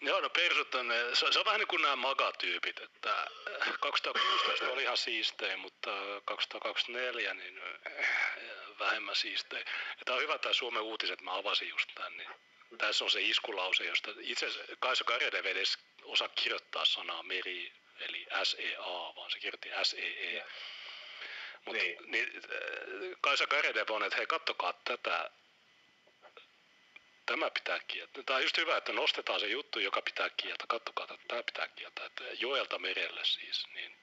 Joo, no persut on, se on vähän niin kuin nämä magatyypit, että 2016 oli ihan siistejä, mutta 2024 niin vähemmän siistejä. Ja tää on hyvä tää Suomen uutiset, mä avasin just tän, niin tässä on se iskulause, josta itse asiassa Kaisa Karjalev edes osaa kirjoittaa sanaa meri, eli SEA, vaan se kirjoitti SEE. Mutta niin, Kaisa Karjalev on, että hei kattokaa tätä. Tämä pitää kieltää. Tämä on just hyvä, että nostetaan se juttu, joka pitää kieltää. Katsokaa, että tämä pitää kieltää. Että joelta merelle siis, niin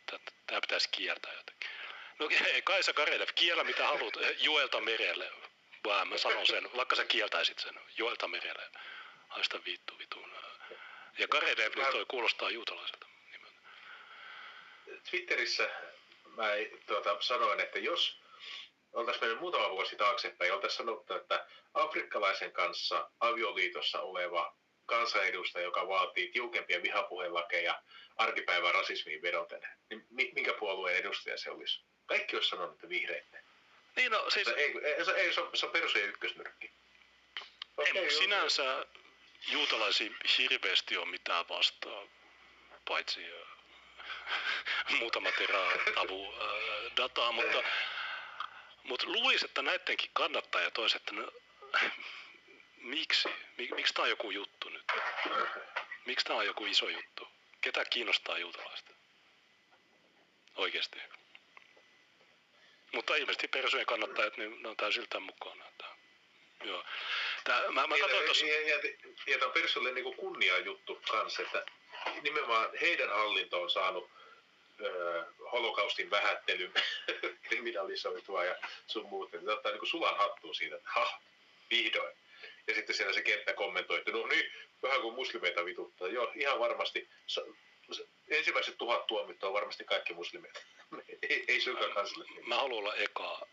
tämä pitäisi kieltää jotenkin. No hei, Kaisa Karjalev, kiellä mitä haluat joelta merelle. Mä sanon sen, vaikka sä kieltäisit sen joelta merelle. Haista vittuun. Ja Karjalev nyt toi kuulostaa juutalaiselta. Twitterissä mä sanoin, että jos oltaisiin mennyt muutama vuosi taaksepäin, oltaisiin sanottu, että afrikkalaisen kanssa avioliitossa oleva kansanedustaja, joka vaatii tiukempia vihapuhelakeja arkipäivän rasismiin vedoten, niin minkä puolueen edustaja se olisi? Kaikki olisi sanonut, että vihreitten. Niin no siis... Se on peruseen ykkösnyrkki. Ei sinänsä juutalaisia hirveästi ole mitään vastaan, paitsi muutama teratavu dataa, mutta luulisi, että näidenkin kannattajat olisi, että no, miksi tämä on joku juttu nyt? Miksi tämä on joku iso juttu? Ketä kiinnostaa juutalaista? Oikeasti. Mutta ilmeisesti persujen kannattajat, niin ne on täysin tämän mukana. Joo. Mä katsoin tuossa... Ja tämä on persuille niinku kunnia juttu kanssa, että nimenomaan heidän hallinto on saanut holokaustin vähättelyn kriminalisoitua ja sun muut. Ne ottaa niinku sulan hattuun siitä, että vihdoin. Ja sitten siellä se kenttä kommentoi, että no niin, vähän kuin muslimeita vituttaa. Joo, ihan varmasti. Ensimmäiset 1000 tuomittua on varmasti kaikki muslimeita. ei suinkaan kansalaisia. Mä haluan olla eka